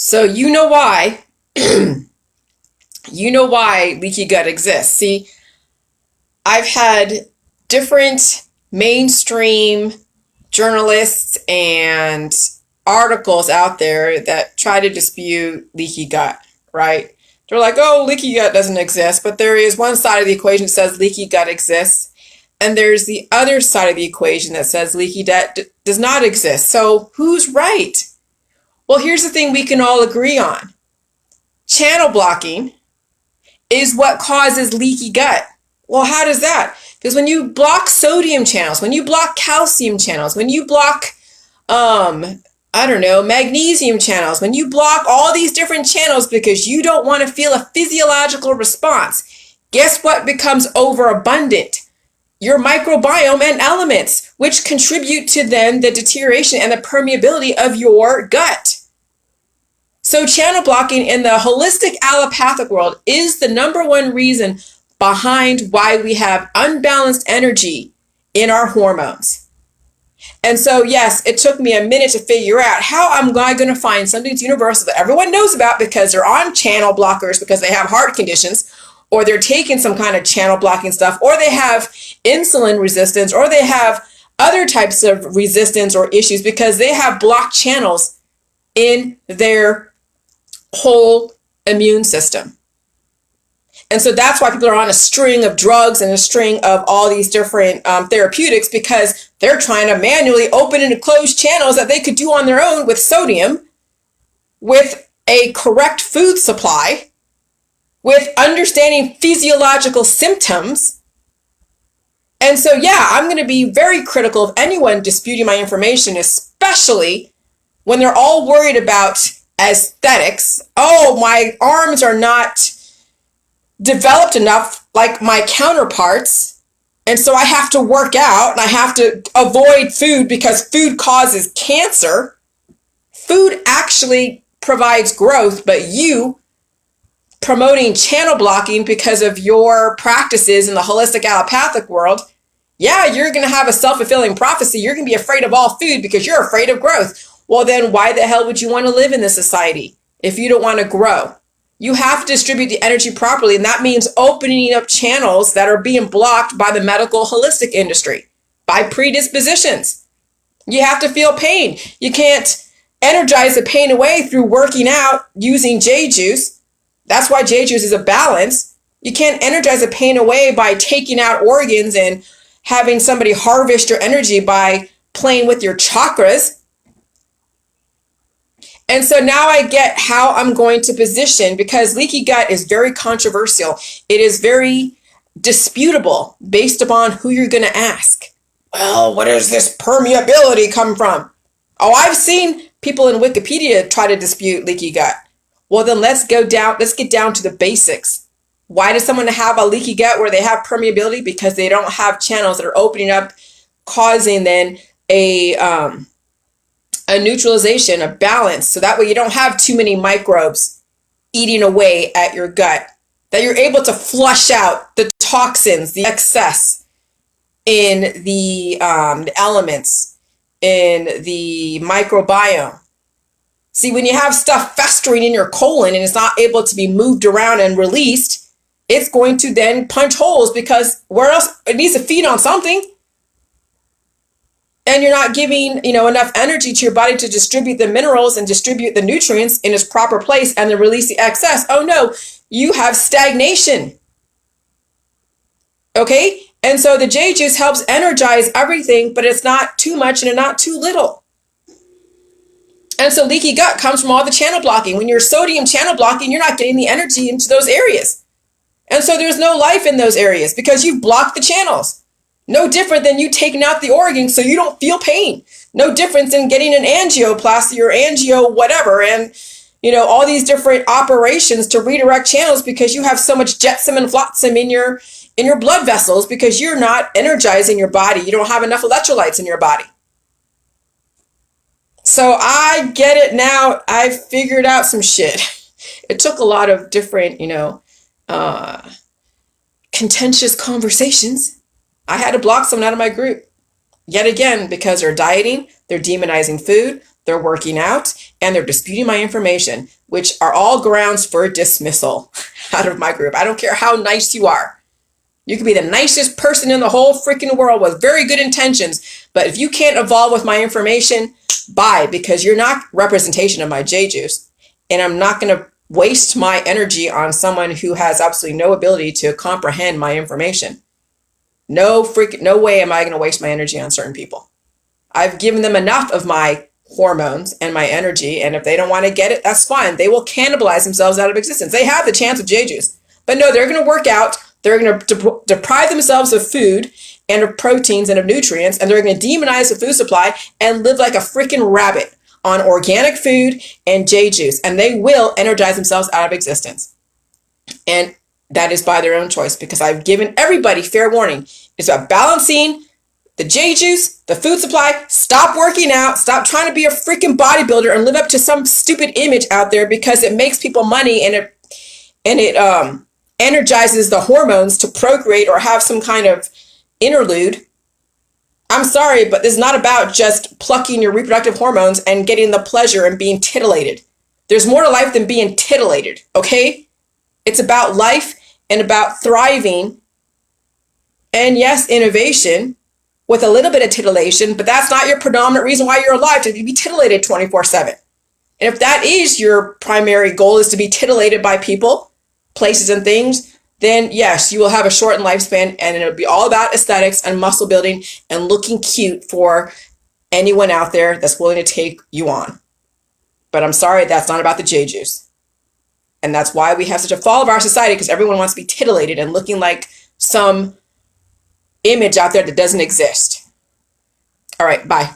So you know why leaky gut exists. See, I've had different mainstream journalists and articles out there that try to dispute leaky gut, right? They're like, oh, leaky gut doesn't exist, but there is one side of the equation that says leaky gut exists, and there's the other side of the equation that says leaky gut does not exist. So who's right? Well, here's the thing we can all agree on. Channel blocking is what causes leaky gut. Well, how does that? Because when you block sodium channels, when you block calcium channels, when you block, magnesium channels, when you block all these different channels because you don't want to feel a physiological response, guess what becomes overabundant? Your microbiome and elements, which contribute to then the deterioration and the permeability of your gut. So channel blocking in the holistic allopathic world is the number one reason behind why we have unbalanced energy in our hormones. And so, yes, it took me a minute to figure out how I'm going to find something that's universal that everyone knows about because they're on channel blockers because they have heart conditions, or they're taking some kind of channel blocking stuff, or they have insulin resistance, or they have other types of resistance or issues because they have blocked channels in their whole immune system. And so that's why people are on a string of drugs and a string of all these different therapeutics, because they're trying to manually open and close channels that they could do on their own with sodium, with a correct food supply, with understanding physiological symptoms. And so, yeah, I'm going to be very critical of anyone disputing my information, especially when they're all worried about aesthetics. Oh, my arms are not developed enough like my counterparts, and so I have to work out and I have to avoid food because food causes cancer. Food actually provides growth, but you promoting channel blocking because of your practices in the holistic allopathic world, yeah, you're going to have a self-fulfilling prophecy. You're going to be afraid of all food because you're afraid of growth. Well, then why the hell would you want to live in this society if you don't want to grow? You have to distribute the energy properly, and that means opening up channels that are being blocked by the medical holistic industry, by predispositions. You have to feel pain. You can't energize the pain away through working out using J juice. That's why J juice is a balance. You can't energize the pain away by taking out organs and having somebody harvest your energy by playing with your chakras. And so now I get how I'm going to position, because leaky gut is very controversial. It is very disputable based upon who you're going to ask. Well, where does this permeability come from? Oh, I've seen people in Wikipedia try to dispute leaky gut. Well, then let's get down to the basics. Why does someone have a leaky gut where they have permeability? Because they don't have channels that are opening up, causing then a neutralization, a balance. So that way you don't have too many microbes eating away at your gut, that you're able to flush out the toxins, the excess in the elements, in the microbiome. See, when you have stuff festering in your colon and it's not able to be moved around and released, it's going to then punch holes, because where else? It needs to feed on something. And you're not giving, enough energy to your body to distribute the minerals and distribute the nutrients in its proper place and then release the excess. Oh no, you have stagnation. Okay? And so the J juice helps energize everything, but it's not too much and not too little. And so leaky gut comes from all the channel blocking. When you're sodium channel blocking, you're not getting the energy into those areas. And so there's no life in those areas because you've blocked the channels. No different than you taking out the organ so you don't feel pain. No difference in getting an angioplasty or angio whatever, and all these different operations to redirect channels because you have so much jetsam and flotsam in your blood vessels because you're not energizing your body. You don't have enough electrolytes in your body. So I get it now. I figured out some shit. It took a lot of different, contentious conversations. I had to block someone out of my group. Yet again, because they're dieting, they're demonizing food, they're working out, and they're disputing my information, which are all grounds for dismissal out of my group. I don't care how nice you are. You could be the nicest person in the whole freaking world with very good intentions, but if you can't evolve with my information, bye, because you're not representation of my J juice. And I'm not going to waste my energy on someone who has absolutely no ability to comprehend my information. No way am I going to waste my energy on certain people. I've given them enough of my hormones and my energy, and if they don't want to get it, that's fine. They will cannibalize themselves out of existence. They have the chance with J juice. But no, they're going to work out. They're going to deprive themselves of food and of proteins and of nutrients, and they're going to demonize the food supply and live like a freaking rabbit on organic food and J juice, and they will energize themselves out of existence. And that is by their own choice, because I've given everybody fair warning. It's about balancing the J juice, the food supply. Stop working out. Stop trying to be a freaking bodybuilder and live up to some stupid image out there because it makes people money and it energizes the hormones to procreate or have some kind of interlude. I'm sorry, but this is not about just plucking your reproductive hormones and getting the pleasure and being titillated. There's more to life than being titillated, okay? It's about life and about thriving. And yes, innovation with a little bit of titillation, but that's not your predominant reason why you're alive, to be titillated 24/7. And if that is your primary goal, is to be titillated by people, places, and things, then yes, you will have a shortened lifespan, and it'll be all about aesthetics and muscle building and looking cute for anyone out there that's willing to take you on. But I'm sorry, that's not about the J juice. And that's why we have such a fall of our society, because everyone wants to be titillated and looking like some image out there that doesn't exist. All right, bye.